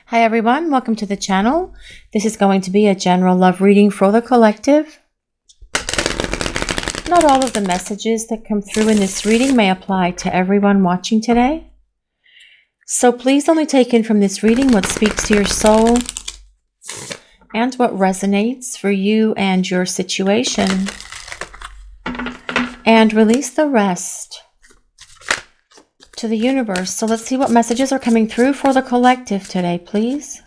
Hi everyone, welcome to the channel. This is going to be a general love reading for the collective. Not all of the messages that come through in this reading may apply to everyone watching today. So please only take in from this reading what speaks to your soul and what resonates for you and your situation. And release the rest to the universe. So let's see what messages are coming through for the collective today, please.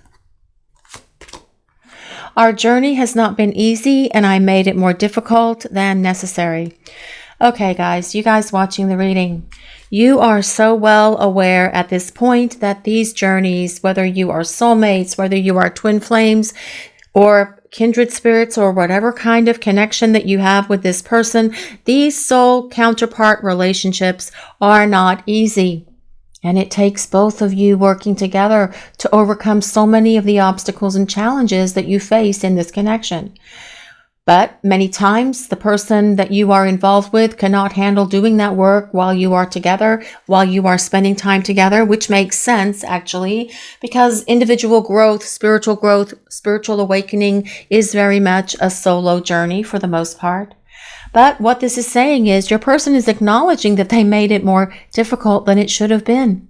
Our journey has not been easy, and I made it more difficult than necessary. Okay, guys, you guys watching the reading, you are so well aware at this point that these journeys, whether you are soulmates, whether you are twin flames, or kindred spirits, or whatever kind of connection that you have with this person, these soul counterpart relationships are not easy. And it takes both of you working together to overcome so many of the obstacles and challenges that you face in this connection. But many times the person that you are involved with cannot handle doing that work while you are together, while you are spending time together, which makes sense actually, because individual growth, spiritual awakening is very much a solo journey for the most part. But what this is saying is your person is acknowledging that they made it more difficult than it should have been.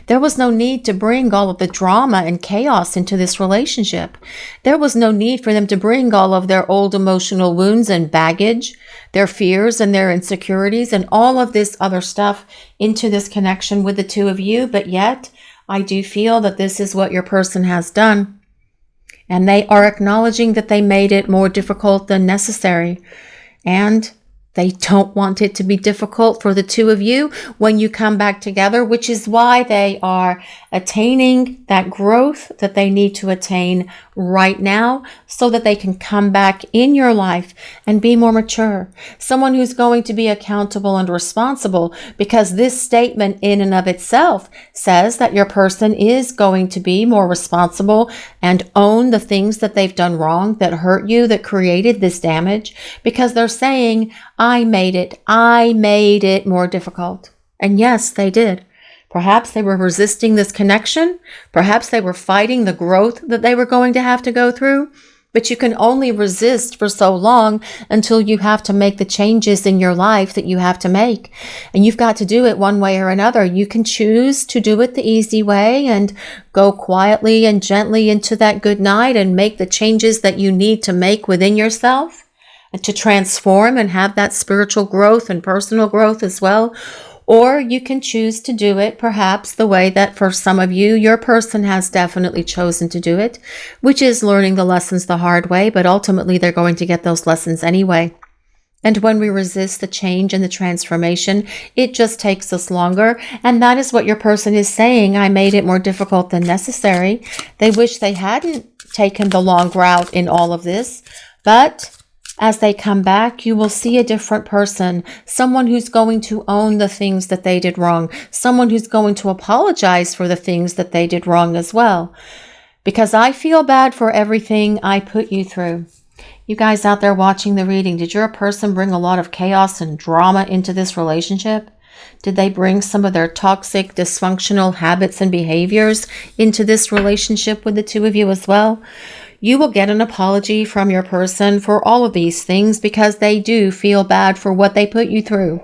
There was no need to bring all of the drama and chaos into this relationship. There was no need for them to bring all of their old emotional wounds and baggage, their fears and their insecurities and all of this other stuff into this connection with the two of you. But yet, I do feel that this is what your person has done. And they are acknowledging that they made it more difficult than necessary. And they don't want it to be difficult for the two of you when you come back together, which is why they are attaining that growth that they need to attain right now so that they can come back in your life and be more mature. Someone who's going to be accountable and responsible, because this statement in and of itself says that your person is going to be more responsible and own the things that they've done wrong, that hurt you, that created this damage, because they're saying, I made it more difficult. And yes, they did. Perhaps they were resisting this connection. Perhaps they were fighting the growth that they were going to have to go through. But you can only resist for so long until you have to make the changes in your life that you have to make. And you've got to do it one way or another. You can choose to do it the easy way and go quietly and gently into that good night and make the changes that you need to make within yourself and to transform and have that spiritual growth and personal growth as well. Or you can choose to do it perhaps the way that for some of you, your person has definitely chosen to do it, which is learning the lessons the hard way, but ultimately they're going to get those lessons anyway. And when we resist the change and the transformation, it just takes us longer. And that is what your person is saying. I made it more difficult than necessary. They wish they hadn't taken the long route in all of this, but as they come back, you will see a different person, someone who's going to own the things that they did wrong, someone who's going to apologize for the things that they did wrong as well. Because I feel bad for everything I put you through. You guys out there watching the reading, did your person bring a lot of chaos and drama into this relationship? Did they bring some of their toxic, dysfunctional habits and behaviors into this relationship with the two of you as well? You will get an apology from your person for all of these things because they do feel bad for what they put you through.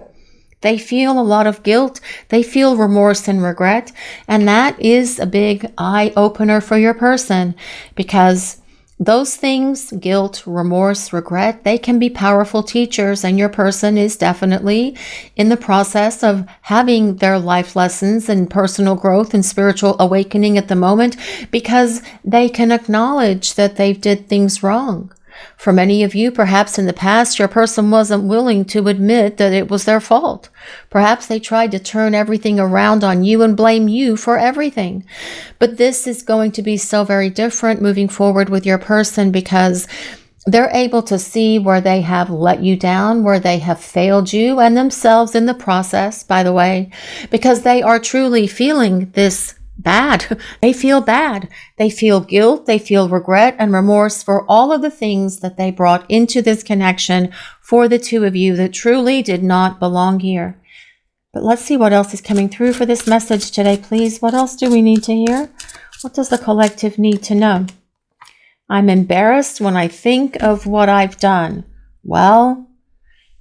They feel a lot of guilt. They feel remorse and regret. And that is a big eye-opener for your person because those things, guilt, remorse, regret, they can be powerful teachers, and your person is definitely in the process of having their life lessons and personal growth and spiritual awakening at the moment because they can acknowledge that they did things wrong. For many of you, perhaps in the past, your person wasn't willing to admit that it was their fault. Perhaps they tried to turn everything around on you and blame you for everything. But this is going to be so very different moving forward with your person because they're able to see where they have let you down, where they have failed you and themselves in the process, by the way, because they are truly feeling this bad. They feel bad. They feel guilt. They feel regret and remorse for all of the things that they brought into this connection for the two of you that truly did not belong here. But let's see what else is coming through for this message today, please. What else do we need to hear? What does the collective need to know? I'm embarrassed when I think of what I've done. Well,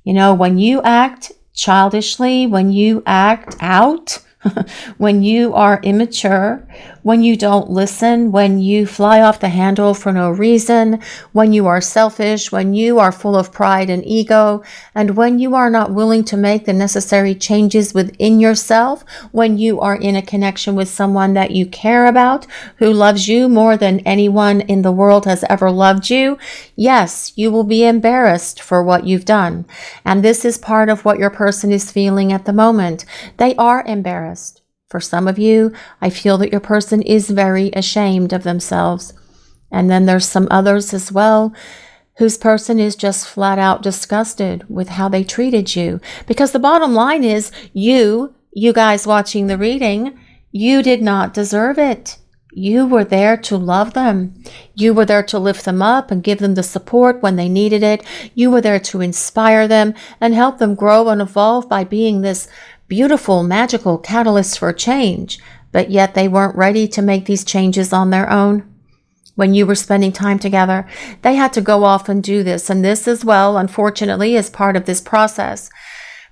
you know, when you act childishly, when you act out, when you are immature, when you don't listen, when you fly off the handle for no reason, when you are selfish, when you are full of pride and ego, and when you are not willing to make the necessary changes within yourself, when you are in a connection with someone that you care about, who loves you more than anyone in the world has ever loved you, yes, you will be embarrassed for what you've done. And this is part of what your person is feeling at the moment. They are embarrassed. For some of you, I feel that your person is very ashamed of themselves. And then there's some others as well whose person is just flat out disgusted with how they treated you. Because the bottom line is you guys watching the reading, you did not deserve it. You were there to love them. You were there to lift them up and give them the support when they needed it. You were there to inspire them and help them grow and evolve by being this beautiful, magical catalyst for change. But yet they weren't ready to make these changes on their own. When you were spending time together, they had to go off and do this. And this as well, unfortunately, is part of this process.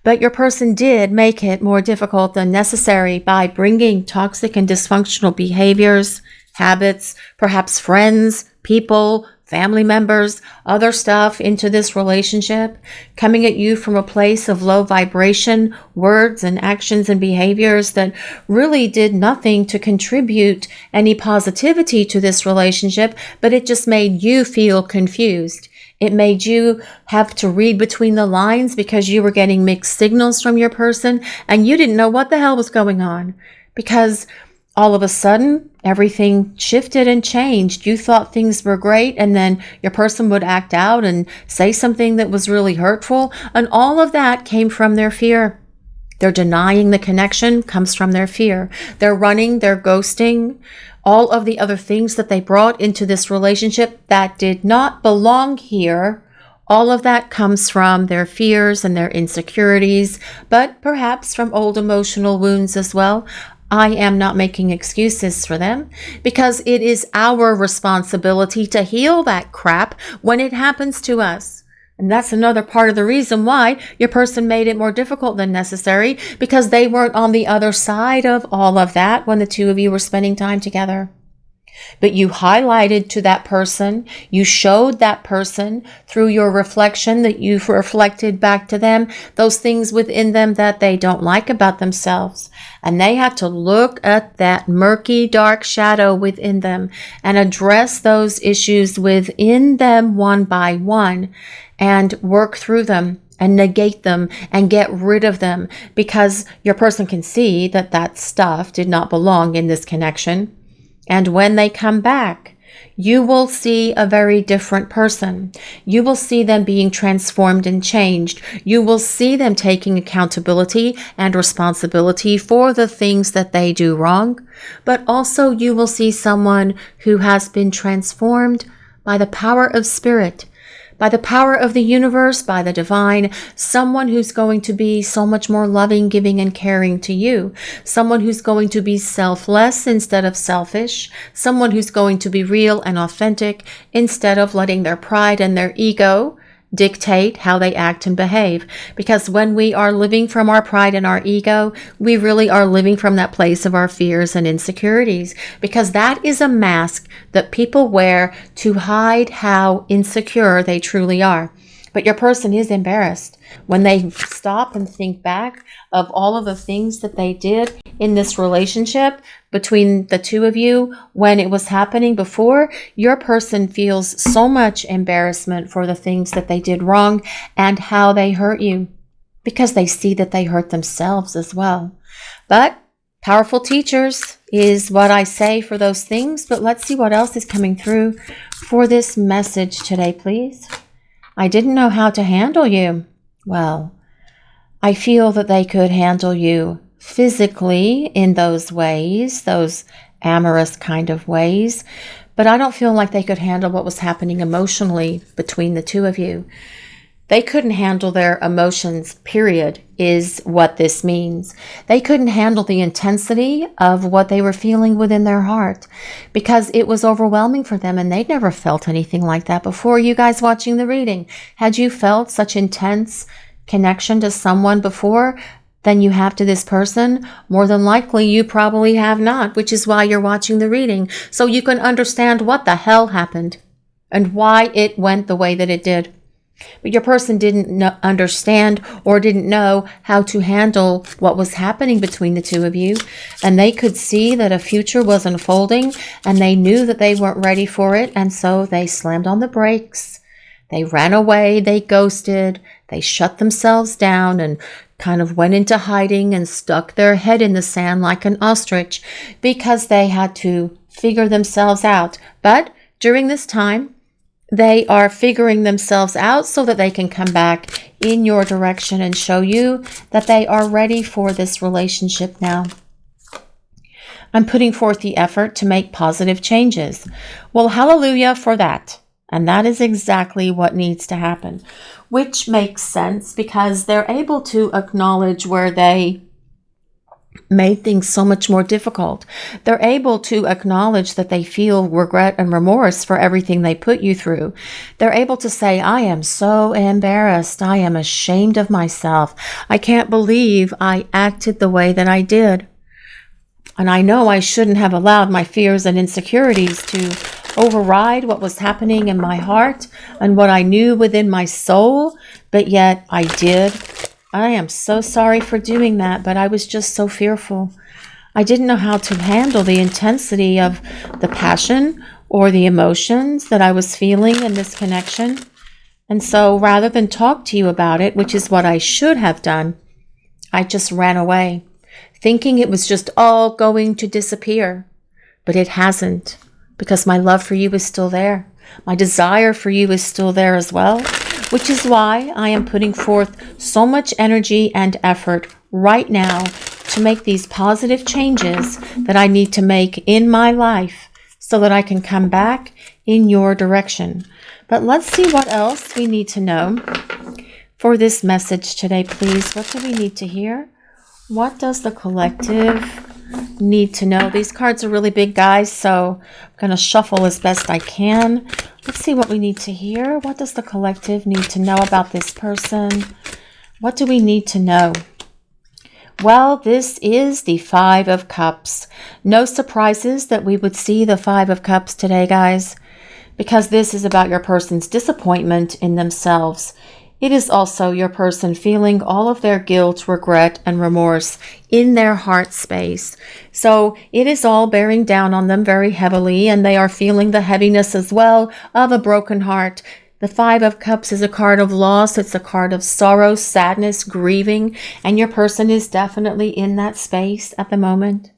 But your person did make it more difficult than necessary by bringing toxic and dysfunctional behaviors, habits, perhaps friends, people, family members, other stuff into this relationship, coming at you from a place of low vibration, words and actions and behaviors that really did nothing to contribute any positivity to this relationship, but it just made you feel confused. It made you have to read between the lines because you were getting mixed signals from your person and you didn't know what the hell was going on, because all of a sudden everything shifted and changed. You thought things were great, and then your person would act out and say something that was really hurtful, and all of that came from their fear. They're denying the connection comes from their fear. They're running, they're ghosting. All of the other things that they brought into this relationship that did not belong here, all of that comes from their fears and their insecurities, but perhaps from old emotional wounds as well. I am not making excuses for them, because it is our responsibility to heal that crap when it happens to us. And that's another part of the reason why your person made it more difficult than necessary, because they weren't on the other side of all of that when the two of you were spending time together. But you highlighted to that person, you showed that person through your reflection that you've reflected back to them, those things within them that they don't like about themselves. And they had to look at that murky, dark shadow within them and address those issues within them one by one and work through them and negate them and get rid of them, because your person can see that that stuff did not belong in this connection. And when they come back, you will see a very different person. You will see them being transformed and changed. You will see them taking accountability and responsibility for the things that they do wrong. But also you will see someone who has been transformed by the power of spirit, by the power of the universe, by the divine, someone who's going to be so much more loving, giving, and caring to you, someone who's going to be selfless instead of selfish, someone who's going to be real and authentic instead of letting their pride and their ego dictate how they act and behave. Because when we are living from our pride and our ego, we really are living from that place of our fears and insecurities, because that is a mask that people wear to hide how insecure they truly are. But your person is embarrassed when they stop and think back of all of the things that they did in this relationship between the two of you when it was happening before. Your person feels so much embarrassment for the things that they did wrong and how they hurt you, because they see that they hurt themselves as well. But powerful teachers is what I say for those things. But let's see what else is coming through for this message today, please. I didn't know how to handle you. Well, I feel that they could handle you physically in those ways, those amorous kind of ways, but I don't feel like they could handle what was happening emotionally between the two of you. They couldn't handle their emotions, period, is what this means. They couldn't handle the intensity of what they were feeling within their heart because it was overwhelming for them, and they'd never felt anything like that before. You guys watching the reading, had you felt such intense connection to someone before than you have to this person? More than likely, you probably have not, which is why you're watching the reading, so you can understand what the hell happened and why it went the way that it did. But your person didn't understand or didn't know how to handle what was happening between the two of you. And they could see that a future was unfolding, and they knew that they weren't ready for it. And so they slammed on the brakes. They ran away. They ghosted. They shut themselves down and kind of went into hiding and stuck their head in the sand like an ostrich because they had to figure themselves out. But during this time, they are figuring themselves out so that they can come back in your direction and show you that they are ready for this relationship now. I'm putting forth the effort to make positive changes. Well, hallelujah for that. And that is exactly what needs to happen, which makes sense because they're able to acknowledge where they made things so much more difficult. They're able to acknowledge that they feel regret and remorse for everything they put you through. They're able to say, I am so embarrassed. I am ashamed of myself. I can't believe I acted the way that I did. And I know I shouldn't have allowed my fears and insecurities to override what was happening in my heart and what I knew within my soul, but yet I did. I am so sorry for doing that, but I was just so fearful. I didn't know how to handle the intensity of the passion or the emotions that I was feeling in this connection. And so rather than talk to you about it, which is what I should have done, I just ran away, thinking it was just all going to disappear. But it hasn't, because my love for you is still there. My desire for you is still there as well, which is why I am putting forth so much energy and effort right now to make these positive changes that I need to make in my life so that I can come back in your direction. But let's see what else we need to know for this message today, please. What do we need to hear? What does the collective need to know? These cards are really big, guys, so I'm going to shuffle as best I can. Let's see what we need to hear. What does the collective need to know about this person? What do we need to know? Well, this is the Five of Cups. No surprises that we would see the Five of Cups today, guys, because this is about your person's disappointment in themselves. It is also your person feeling all of their guilt, regret, and remorse in their heart space. So it is all bearing down on them very heavily, and they are feeling the heaviness as well of a broken heart. The Five of Cups is a card of loss. It's a card of sorrow, sadness, grieving, and your person is definitely in that space at the moment.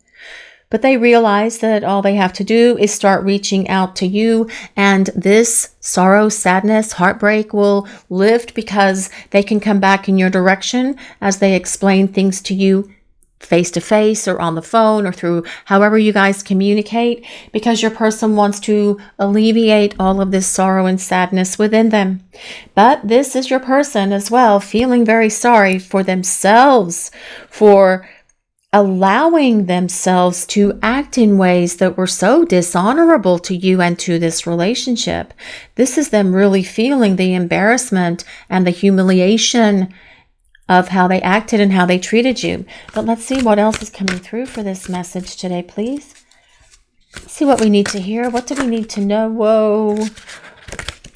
But they realize that all they have to do is start reaching out to you, and this sorrow, sadness, heartbreak will lift because they can come back in your direction as they explain things to you face to face or on the phone or through however you guys communicate, because your person wants to alleviate all of this sorrow and sadness within them. But this is your person as well, feeling very sorry for themselves, for allowing themselves to act in ways that were so dishonorable to you and to this relationship. This is them really feeling the embarrassment and the humiliation of how they acted and how they treated you. But let's see what else is coming through for this message today, please. Let's see what we need to hear. What do we need to know? Whoa.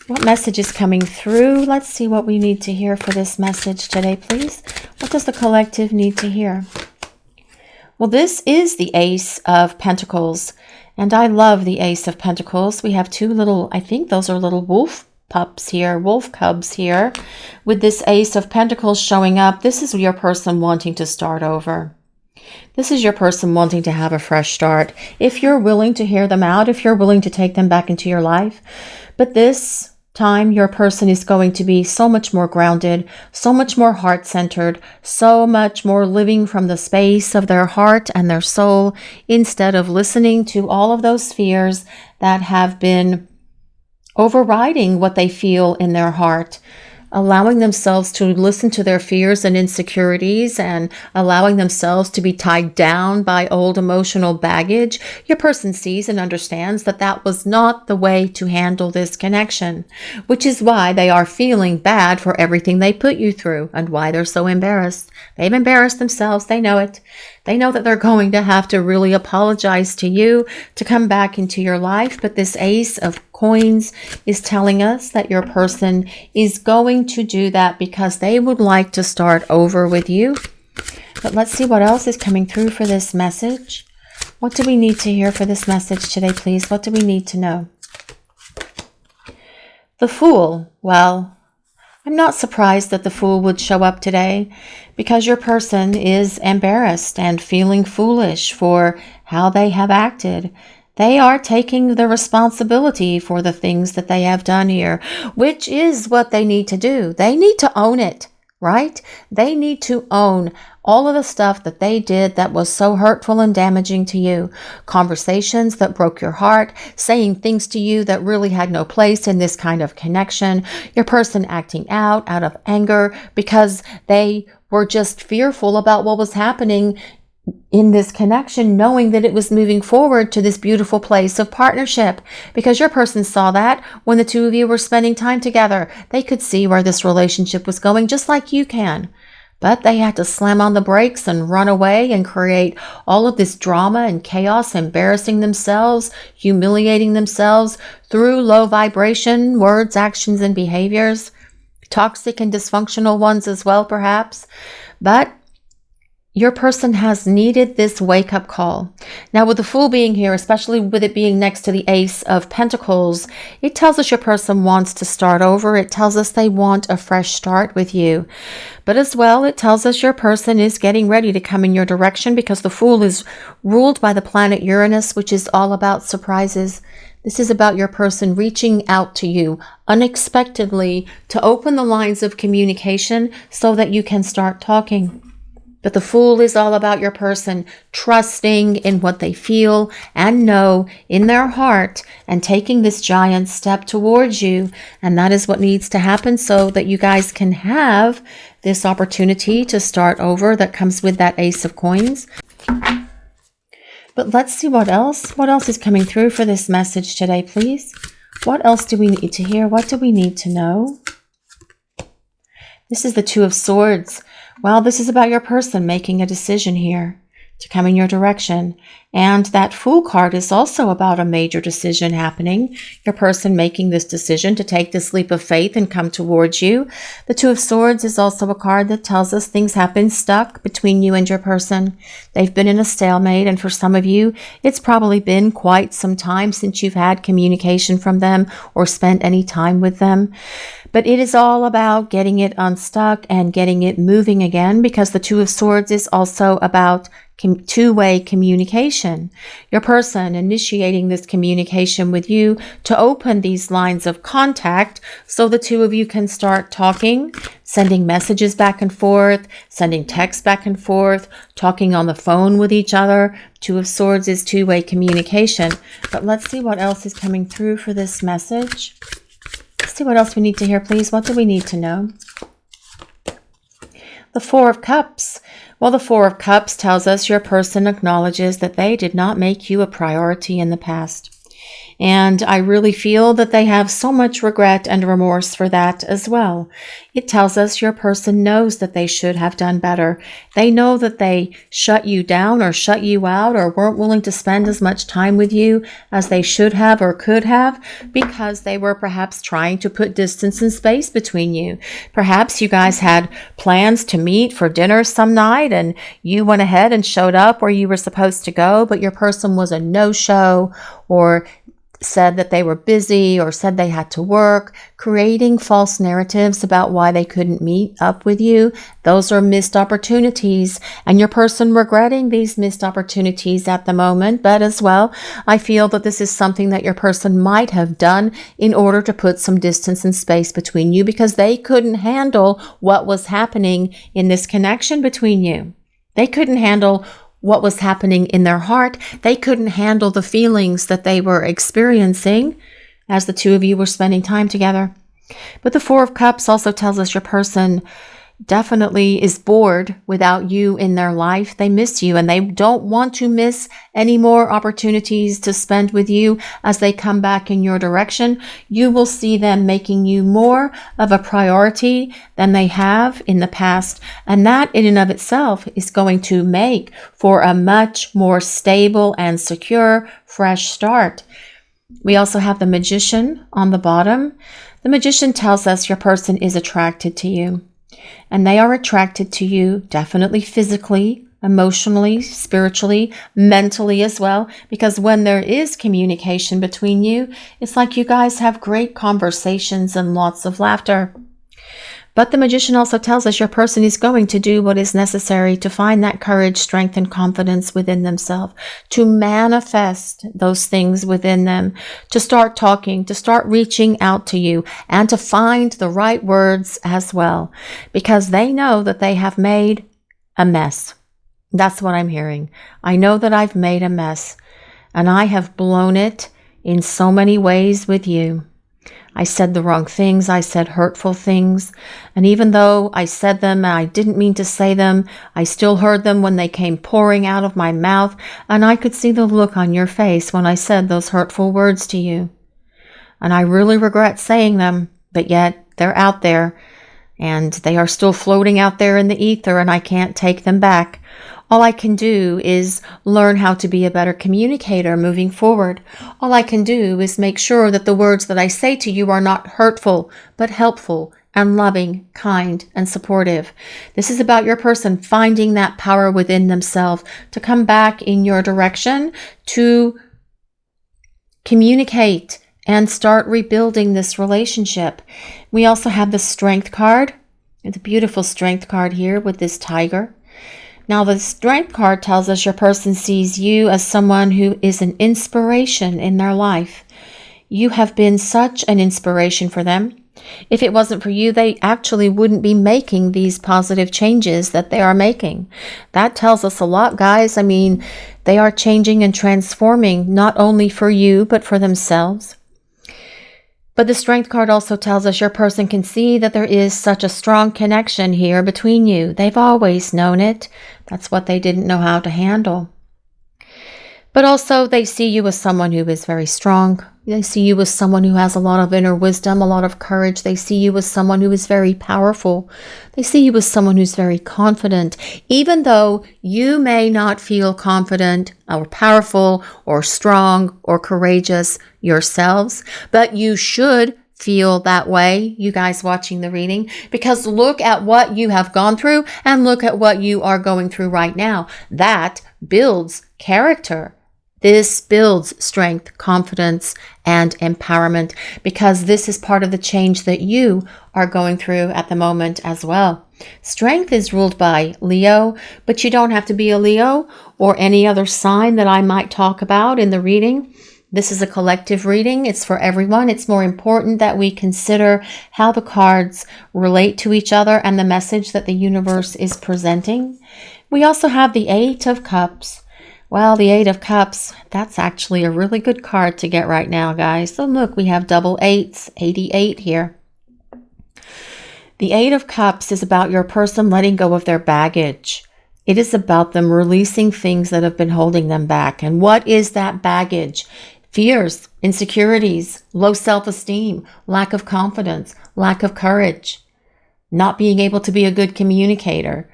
What message is coming through? Let's see what we need to hear for this message today, please. What does the collective need to hear? Well, this is the Ace of Pentacles, and I love the Ace of Pentacles. We have two little, I think those are little wolf pups here, wolf cubs here, with this Ace of Pentacles showing up. This is your person wanting to start over. This is your person wanting to have a fresh start. If you're willing to hear them out, if you're willing to take them back into your life. But this time, your person is going to be so much more grounded, so much more heart-centered, so much more living from the space of their heart and their soul, instead of listening to all of those fears that have been overriding what they feel in their heart. allowing themselves to listen to their fears and insecurities and allowing themselves to be tied down by old emotional baggage, your person sees and understands that that was not the way to handle this connection, which is why they are feeling bad for everything they put you through and why they're so embarrassed. They've embarrassed themselves. They know it. They know that they're going to have to really apologize to you to come back into your life. But this Ace of Coins is telling us that your person is going to do that because they would like to start over with you. But let's see what else is coming through for this message. What do we need to hear for this message today, please? What do we need to know? The Fool. Well, I'm not surprised that the Fool would show up today because your person is embarrassed and feeling foolish for how they have acted. They are taking the responsibility for the things that they have done here, which is what they need to do. They need to own it, right? They need to own all of the stuff that they did that was so hurtful and damaging to you. Conversations that broke your heart, saying things to you that really had no place in this kind of connection. Your person acting out of anger because they were just fearful about what was happening in this connection, knowing that it was moving forward to this beautiful place of partnership, because your person saw that when the two of you were spending time together. They could see where this relationship was going, just like you can. But they had to slam on the brakes and run away and create all of this drama and chaos, embarrassing themselves, humiliating themselves through low vibration words, actions, and behaviors. Toxic and dysfunctional ones as well, perhaps. But your person has needed this wake-up call. Now, with the Fool being here, especially with it being next to the Ace of Pentacles, it tells us your person wants to start over. It tells us they want a fresh start with you. But as well, it tells us your person is getting ready to come in your direction because the Fool is ruled by the planet Uranus, which is all about surprises. This is about your person reaching out to you unexpectedly to open the lines of communication so that you can start talking. But the Fool is all about your person trusting in what they feel and know in their heart and taking this giant step towards you. And that is what needs to happen so that you guys can have this opportunity to start over that comes with that Ace of Coins. But let's see what else. What else is coming through for this message today, please? What else do we need to hear? What do we need to know? This is the Two of Swords. Well, this is about your person making a decision here to come in your direction. And that Fool card is also about a major decision happening. Your person making this decision to take this leap of faith and come towards you. The Two of Swords is also a card that tells us things have been stuck between you and your person. They've been in a stalemate, and for some of you, it's probably been quite some time since you've had communication from them or spent any time with them. But it is all about getting it unstuck and getting it moving again, because the Two of Swords is also about two-way communication. Your person initiating this communication with you to open these lines of contact so the two of you can start talking, sending messages back and forth, sending texts back and forth, talking on the phone with each other. Two of Swords is two-way communication. But let's see what else is coming through for this message. Let's see what else we need to hear, please. What do we need to know? The Four of Cups. Well, the Four of Cups tells us your person acknowledges that they did not make you a priority in the past. And I really feel that they have so much regret and remorse for that as well. It tells us your person knows that they should have done better. They know that they shut you down or shut you out or weren't willing to spend as much time with you as they should have or could have because they were perhaps trying to put distance and space between you. Perhaps you guys had plans to meet for dinner some night and you went ahead and showed up where you were supposed to go, but your person was a no-show or said that they were busy or said they had to work, creating false narratives about why they couldn't meet up with you. Those are missed opportunities, and your person regretting these missed opportunities at the moment. But as well, I feel that this is something that your person might have done in order to put some distance and space between you because they couldn't handle what was happening in this connection between you. They couldn't handle what was happening in their heart. They couldn't handle the feelings that they were experiencing as the two of you were spending time together. But the Four of Cups also tells us your person definitely is bored without you in their life. They miss you and they don't want to miss any more opportunities to spend with you as they come back in your direction. You will see them making you more of a priority than they have in the past. And that in and of itself is going to make for a much more stable and secure, fresh start. We also have the Magician on the bottom. The Magician tells us your person is attracted to you. And they are attracted to you definitely physically, emotionally, spiritually, mentally as well. Because when there is communication between you, it's like you guys have great conversations and lots of laughter. But the Magician also tells us your person is going to do what is necessary to find that courage, strength, and confidence within themselves, to manifest those things within them, to start talking, to start reaching out to you, and to find the right words as well, because they know that they have made a mess. That's what I'm hearing. I know that I've made a mess, and I have blown it in so many ways with you. I said the wrong things. I said hurtful things. And even though I said them and I didn't mean to say them, I still heard them when they came pouring out of my mouth. And I could see the look on your face when I said those hurtful words to you. And I really regret saying them, but yet they're out there and they are still floating out there in the ether and I can't take them back. All I can do is learn how to be a better communicator moving forward. All I can do is make sure that the words that I say to you are not hurtful, but helpful and loving, kind, and supportive. This is about your person finding that power within themselves to come back in your direction, to communicate and start rebuilding this relationship. We also have the Strength card. It's a beautiful Strength card here with this tiger. Now, the Strength card tells us your person sees you as someone who is an inspiration in their life. You have been such an inspiration for them. If it wasn't for you, they actually wouldn't be making these positive changes that they are making. That tells us a lot, guys. I mean, they are changing and transforming not only for you, but for themselves. But the Strength card also tells us your person can see that there is such a strong connection here between you. They've always known it. That's what they didn't know how to handle. But also they see you as someone who is very strong. They see you as someone who has a lot of inner wisdom, a lot of courage. They see you as someone who is very powerful. They see you as someone who's very confident. Even though you may not feel confident or powerful or strong or courageous yourselves, but you should feel that way, you guys watching the reading, because look at what you have gone through and look at what you are going through right now. That builds character. This builds strength, confidence, and empowerment, because this is part of the change that you are going through at the moment as well. Strength is ruled by Leo, but you don't have to be a Leo or any other sign that I might talk about in the reading. This is a collective reading. It's for everyone. It's more important that we consider how the cards relate to each other and the message that the universe is presenting. We also have the Eight of Cups. Well, the Eight of Cups, that's actually a really good card to get right now, guys. So look, we have double eights, 88 here. The Eight of Cups is about your person letting go of their baggage. It is about them releasing things that have been holding them back. And what is that baggage? Fears, insecurities, low self-esteem, lack of confidence, lack of courage, not being able to be a good communicator,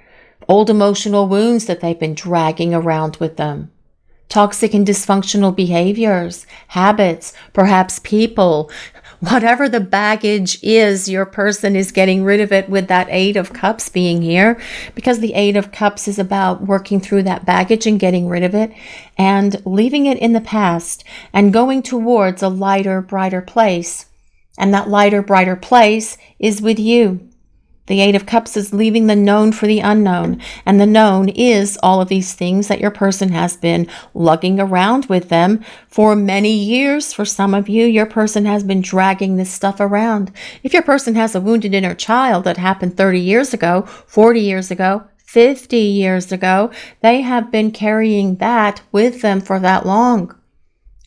old emotional wounds that they've been dragging around with them, toxic and dysfunctional behaviors, habits, perhaps people. Whatever the baggage is, your person is getting rid of it with that Eight of Cups being here, because the Eight of Cups is about working through that baggage and getting rid of it and leaving it in the past and going towards a lighter, brighter place. And that lighter, brighter place is with you. The Eight of Cups is leaving the known for the unknown. And the known is all of these things that your person has been lugging around with them for many years. For some of you, your person has been dragging this stuff around. If your person has a wounded inner child that happened 30 years ago, 40 years ago, 50 years ago, they have been carrying that with them for that long.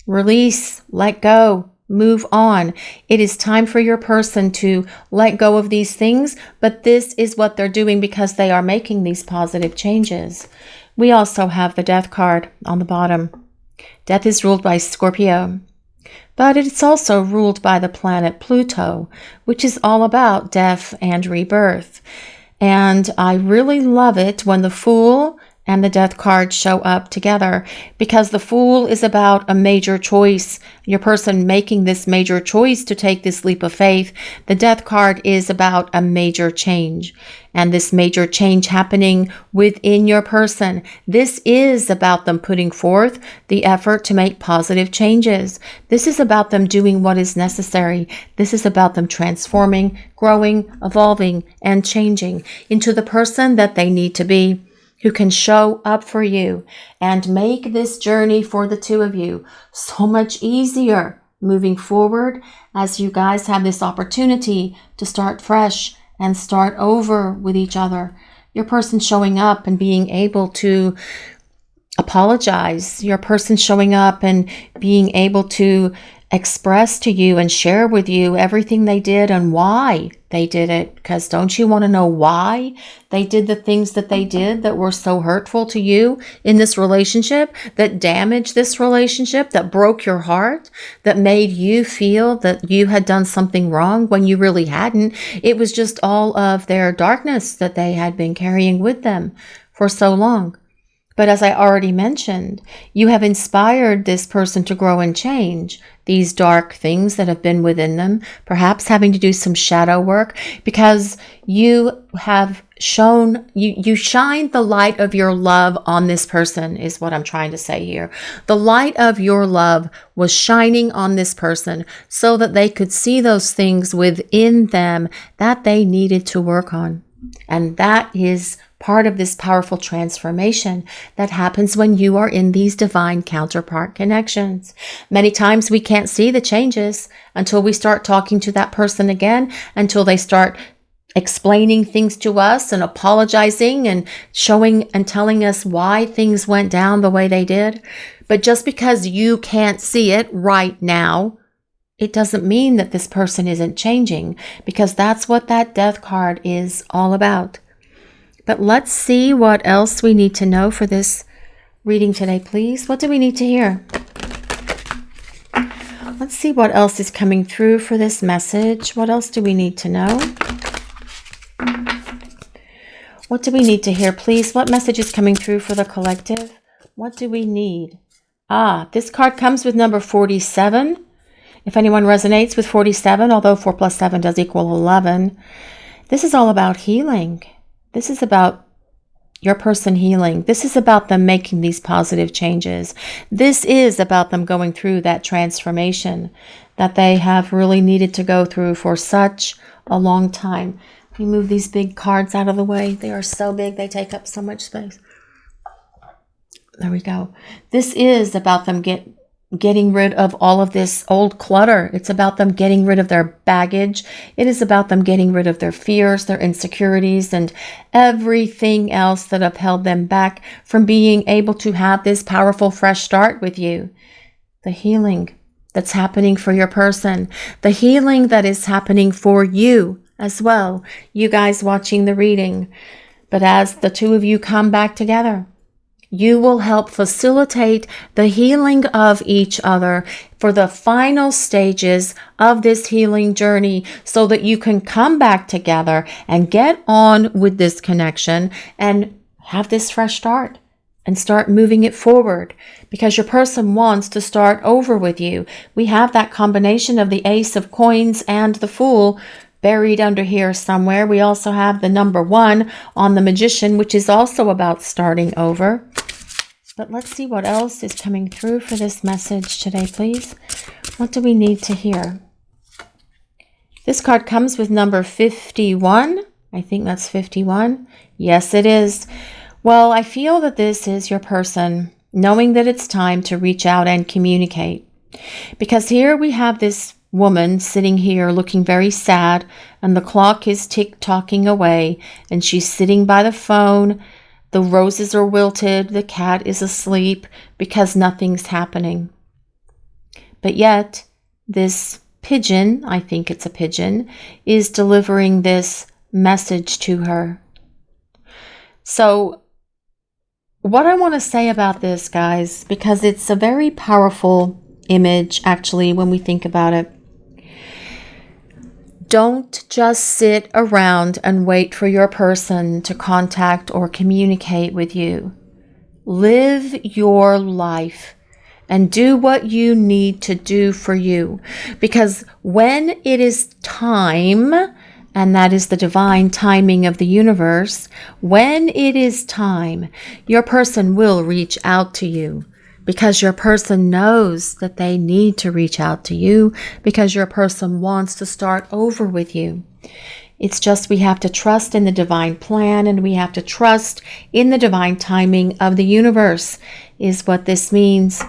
Release, let go, Move on. It is time for your person to let go of these things, but this is what they're doing because they are making these positive changes. We also have the Death card on the bottom. Death is ruled by Scorpio, but it's also ruled by the planet Pluto, which is all about death and rebirth. And I really love it when the Fool and the Death card show up together, because the Fool is about a major choice, your person making this major choice to take this leap of faith. The Death card is about a major change, and this major change happening within your person. This is about them putting forth the effort to make positive changes. This is about them doing what is necessary. This is about them transforming, growing, evolving, and changing into the person that they need to be, who can show up for you and make this journey for the two of you so much easier moving forward, as you guys have this opportunity to start fresh and start over with each other. Your person showing up and being able to apologize. Your person showing up and being able to express to you and share with you everything they did and why they did it. Because don't you want to know why they did the things that they did that were so hurtful to you in this relationship, that damaged this relationship, that broke your heart, that made you feel that you had done something wrong when you really hadn't? It was just all of their darkness that they had been carrying with them for so long. But as I already mentioned, you have inspired this person to grow and change these dark things that have been within them, perhaps having to do some shadow work, because you have shown, you shined the light of your love on this person, is what I'm trying to say here. The light of your love was shining on this person so that they could see those things within them that they needed to work on. And that is part of this powerful transformation that happens when you are in these divine counterpart connections. Many times we can't see the changes until we start talking to that person again, until they start explaining things to us and apologizing and showing and telling us why things went down the way they did. But just because you can't see it right now, it doesn't mean that this person isn't changing, because that's what that Death card is all about. But let's see what else we need to know for this reading today, please. What do we need to hear? Let's see what else is coming through for this message. What else do we need to know? What do we need to hear, please? What message is coming through for the collective? What do we need? This card comes with number 47. If anyone resonates with 47, although 4 plus 7 does equal 11, this is all about healing. This is about your person healing. This is about them making these positive changes. This is about them going through that transformation that they have really needed to go through for such a long time. Let me move these big cards out of the way. They are so big, they take up so much space. There we go. This is about them getting rid of all of this old clutter. It's about them getting rid of their baggage. It is about them getting rid of their fears, their insecurities, and everything else that have held them back from being able to have this powerful fresh start with you. The healing that's happening for your person. The healing that is happening for you as well. You guys watching the reading. But as the two of you come back together, you will help facilitate the healing of each other for the final stages of this healing journey, so that you can come back together and get on with this connection and have this fresh start and start moving it forward, because your person wants to start over with you. We have that combination of the Ace of Coins and the Fool buried under here somewhere. We also have the number 1 on the Magician, which is also about starting over. But let's see what else is coming through for this message today, please. What do we need to hear? This card comes with number 51. I think that's 51. Yes, it is. Well, I feel that this is your person knowing that it's time to reach out and communicate. Because here we have this woman sitting here looking very sad, and the clock is tick-tocking away, and she's sitting by the phone. The roses are wilted, the cat is asleep because nothing's happening. But yet, this pigeon, I think it's a pigeon, is delivering this message to her. So what I want to say about this, guys, because it's a very powerful image, actually, when we think about it. Don't just sit around and wait for your person to contact or communicate with you. Live your life and do what you need to do for you. Because when it is time, and that is the divine timing of the universe, when it is time, your person will reach out to you. Because your person knows that they need to reach out to you, because your person wants to start over with you. It's just we have to trust in the divine plan, and we have to trust in the divine timing of the universe is what this means.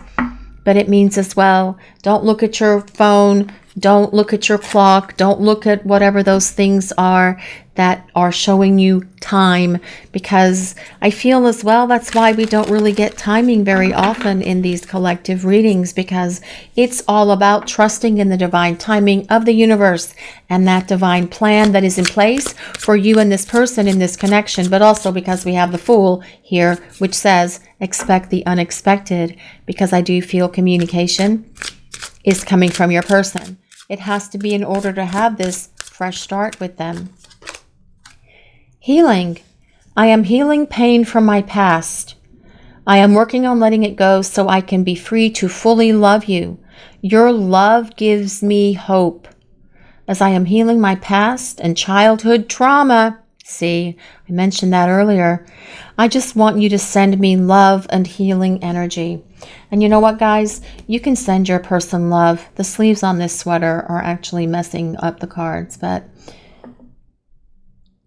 But it means as well, don't look at your phone, don't look at your clock, don't look at whatever those things are that are showing you time, because I feel as well that's why we don't really get timing very often in these collective readings, because it's all about trusting in the divine timing of the universe and that divine plan that is in place for you and this person in this connection, but also because we have the Fool here, which says expect the unexpected, because I do feel communication is coming from your person. It has to be in order to have this fresh start with them. Healing. I am healing pain from my past. I am working on letting it go so I can be free to fully love you. Your love gives me hope. As I am healing my past and childhood trauma. See, I mentioned that earlier. I just want you to send me love and healing energy. And you know what, guys? You can send your person love. The sleeves on this sweater are actually messing up the cards, but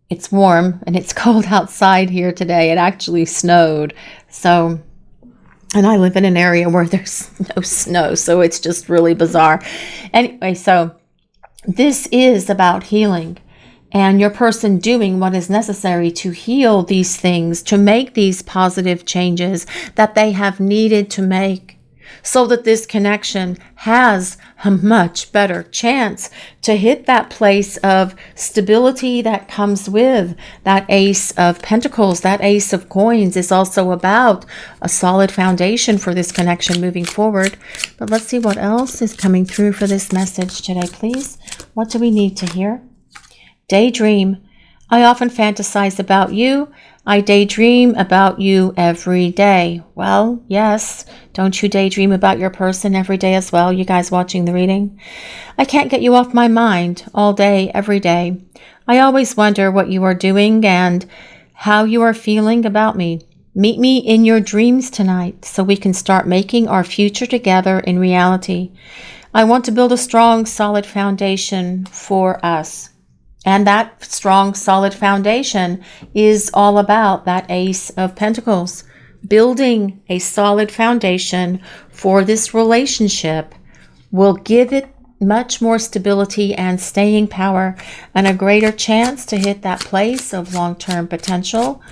it's warm and it's cold outside here today. It actually snowed. So, and I live in an area where there's no snow, so it's just really bizarre. Anyway, so this is about healing. And your person doing what is necessary to heal these things, to make these positive changes that they have needed to make, so that this connection has a much better chance to hit that place of stability that comes with that Ace of Pentacles. That Ace of Coins is also about a solid foundation for this connection moving forward. But let's see what else is coming through for this message today, please. What do we need to hear? Daydream. I often fantasize about you. I daydream about you every day. Well, yes. Don't you daydream about your person every day as well, you guys watching the reading? I can't get you off my mind all day, every day. I always wonder what you are doing and how you are feeling about me. Meet me in your dreams tonight so we can start making our future together in reality. I want to build a strong, solid foundation for us. And that strong, solid foundation is all about that Ace of Pentacles. Building a solid foundation for this relationship will give it much more stability and staying power and a greater chance to hit that place of long-term potential.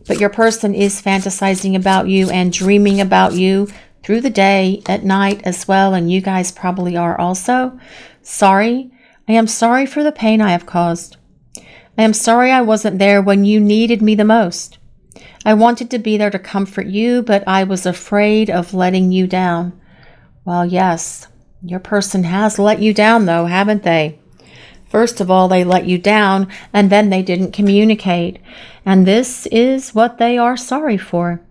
But your person is fantasizing about you and dreaming about you through the day, at night as well, and you guys probably are also. Sorry. I am sorry for the pain I have caused. I am sorry I wasn't there when you needed me the most. I wanted to be there to comfort you, but I was afraid of letting you down. Well, yes, your person has let you down though, haven't they? First of all, they let you down, and then they didn't communicate. And this is what they are sorry for.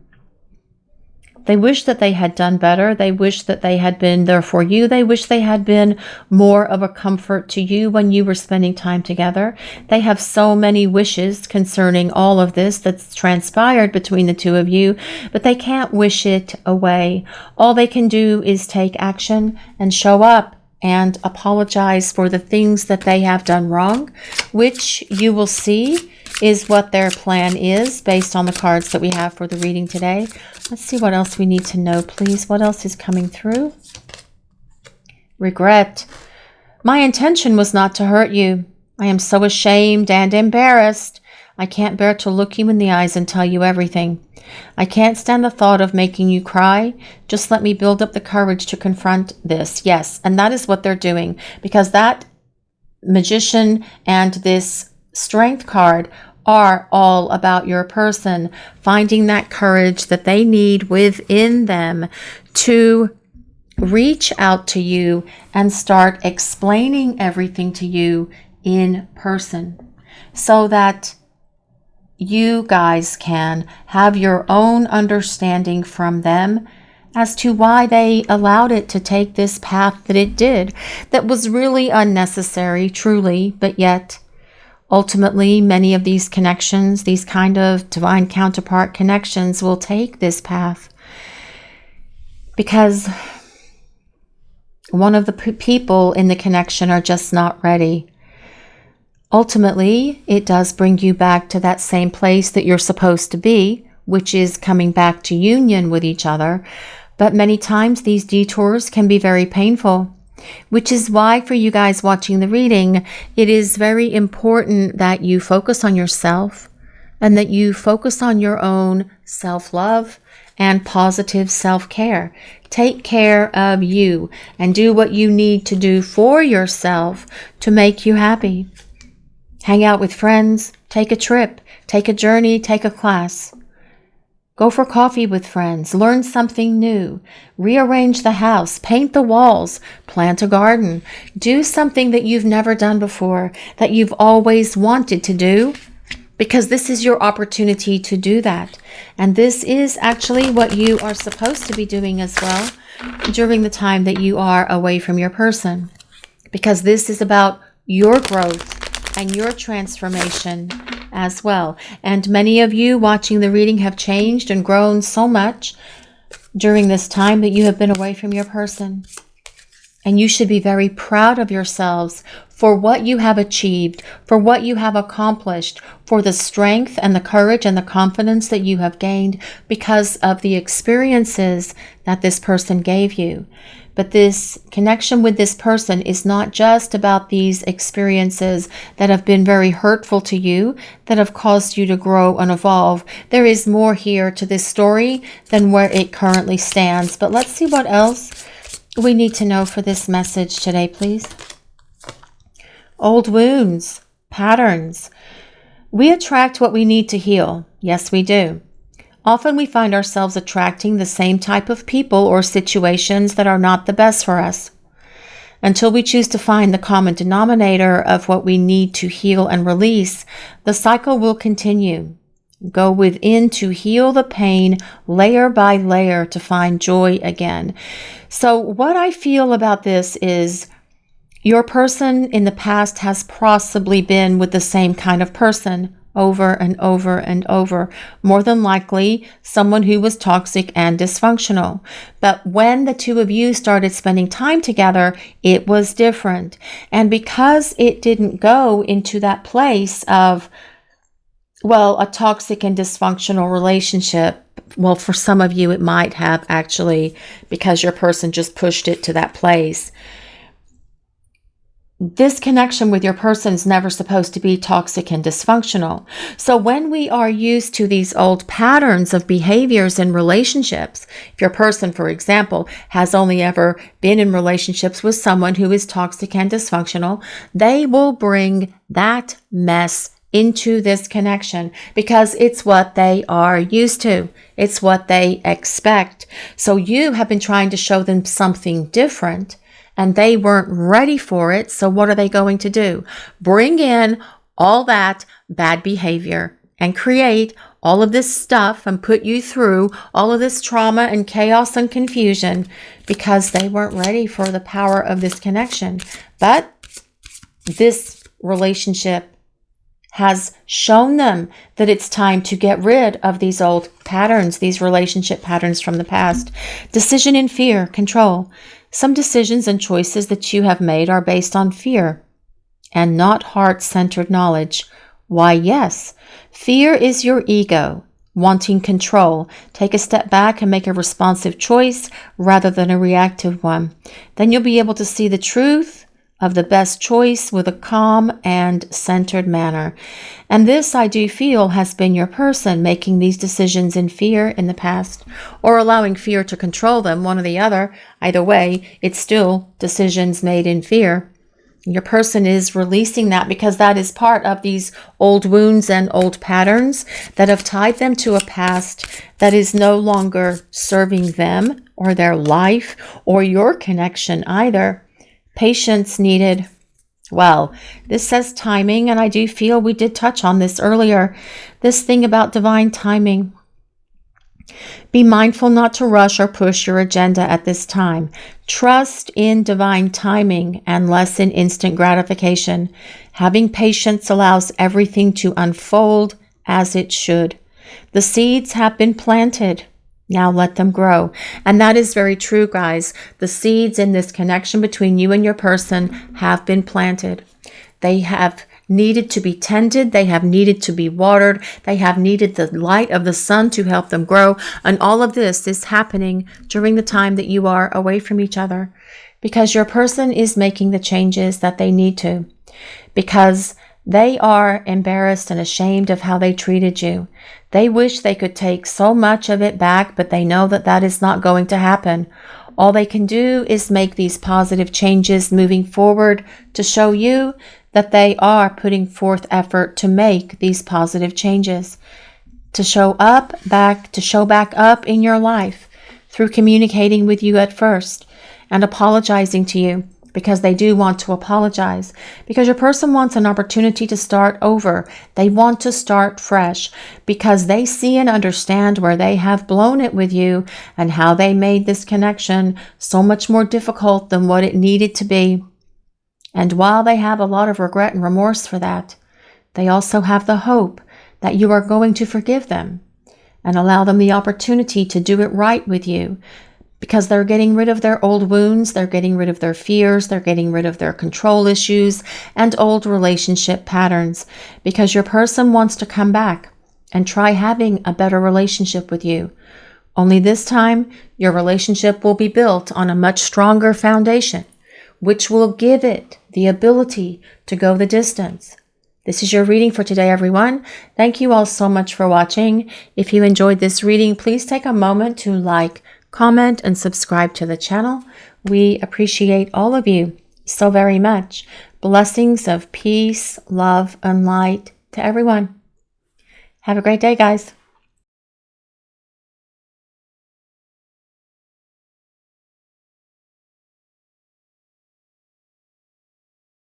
They wish that they had done better. They wish that they had been there for you. They wish they had been more of a comfort to you when you were spending time together. They have so many wishes concerning all of this that's transpired between the two of you, but they can't wish it away. All they can do is take action and show up and apologize for the things that they have done wrong, which you will see is what their plan is based on the cards that we have for the reading today. Let's see what else we need to know, please. What else is coming through? Regret. My intention was not to hurt you. I am so ashamed and embarrassed. I can't bear to look you in the eyes and tell you everything. I can't stand the thought of making you cry. Just let me build up the courage to confront this. Yes, and that is what they're doing, because that Magician and this Strength card are all about your person finding that courage that they need within them to reach out to you and start explaining everything to you in person, so that you guys can have your own understanding from them as to why they allowed it to take this path that it did, that was really unnecessary, truly, but yet ultimately many of these connections, these kind of divine counterpart connections, will take this path because one of the people in the connection are just not ready. Ultimately, it does bring you back to that same place that you're supposed to be, which is coming back to union with each other. But many times these detours can be very painful, which is why for you guys watching the reading, it is very important that you focus on yourself and that you focus on your own self-love and positive self-care. Take care of you and do what you need to do for yourself to make you happy. Hang out with friends, take a trip, take a journey, take a class. Go for coffee with friends, learn something new, rearrange the house, paint the walls, plant a garden, do something that you've never done before, that you've always wanted to do, because this is your opportunity to do that. And this is actually what you are supposed to be doing as well during the time that you are away from your person, because this is about your growth and your transformation as well. And many of you watching the reading have changed and grown so much during this time that you have been away from your person. And you should be very proud of yourselves for what you have achieved, for what you have accomplished, for the strength and the courage and the confidence that you have gained because of the experiences that this person gave you. But this connection with this person is not just about these experiences that have been very hurtful to you, that have caused you to grow and evolve. There is more here to this story than where it currently stands. But let's see what else we need to know for this message today, please. Old wounds, patterns. We attract what we need to heal. Yes, we do. Often we find ourselves attracting the same type of people or situations that are not the best for us. Until we choose to find the common denominator of what we need to heal and release, the cycle will continue. Go within to heal the pain layer by layer to find joy again. So what I feel about this is your person in the past has possibly been with the same kind of person over and over and over. More than likely, someone who was toxic and dysfunctional. But when the two of you started spending time together, it was different. And because it didn't go into that place of, well, a toxic and dysfunctional relationship, well, for some of you, it might have actually, because your person just pushed it to that place. This connection with your person is never supposed to be toxic and dysfunctional. So when we are used to these old patterns of behaviors in relationships, if your person, for example, has only ever been in relationships with someone who is toxic and dysfunctional, they will bring that mess into this connection because it's what they are used to. It's what they expect. So you have been trying to show them something different, and they weren't ready for it. So what are they going to do? Bring in all that bad behavior and create all of this stuff and put you through all of this trauma and chaos and confusion because they weren't ready for the power of this connection. But this relationship has shown them that it's time to get rid of these old patterns, these relationship patterns from the past. Decision in fear, control. Some decisions and choices that you have made are based on fear and not heart-centered knowledge. Why, yes, fear is your ego wanting control. Take a step back and make a responsive choice rather than a reactive one. Then you'll be able to see the truth of the best choice with a calm and centered manner. And this, I do feel, has been your person making these decisions in fear in the past, or allowing fear to control them, one or the other. Either way, it's still decisions made in fear. Your person is releasing that because that is part of these old wounds and old patterns that have tied them to a past that is no longer serving them or their life or your connection either. Patience needed. Well, this says timing, and I do feel we did touch on this earlier. This thing about divine timing. Be mindful not to rush or push your agenda at this time. Trust in divine timing and less in instant gratification. Having patience allows everything to unfold as it should. The seeds have been planted. Now let them grow. And that is very true, guys. The seeds in this connection between you and your person have been planted. They have needed to be tended. They have needed to be watered. They have needed the light of the sun to help them grow. And all of this is happening during the time that you are away from each other, because your person is making the changes that they need to, because they are embarrassed and ashamed of how they treated you. They wish they could take so much of it back, but they know that that is not going to happen. All they can do is make these positive changes moving forward to show you that they are putting forth effort to make these positive changes, to show back up in your life through communicating with you at first and apologizing to you, because they do want to apologize, because your person wants an opportunity to start over. They want to start fresh because they see and understand where they have blown it with you and how they made this connection so much more difficult than what it needed to be. And while they have a lot of regret and remorse for that, they also have the hope that you are going to forgive them and allow them the opportunity to do it right with you, because they're getting rid of their old wounds, they're getting rid of their fears, they're getting rid of their control issues and old relationship patterns, because your person wants to come back and try having a better relationship with you. Only this time, your relationship will be built on a much stronger foundation, which will give it the ability to go the distance. This is your reading for today, everyone. Thank you all so much for watching. If you enjoyed this reading, please take a moment to like, comment, and subscribe to the channel. We appreciate all of you so very much. Blessings of peace, love, and light to everyone. Have a great day, guys.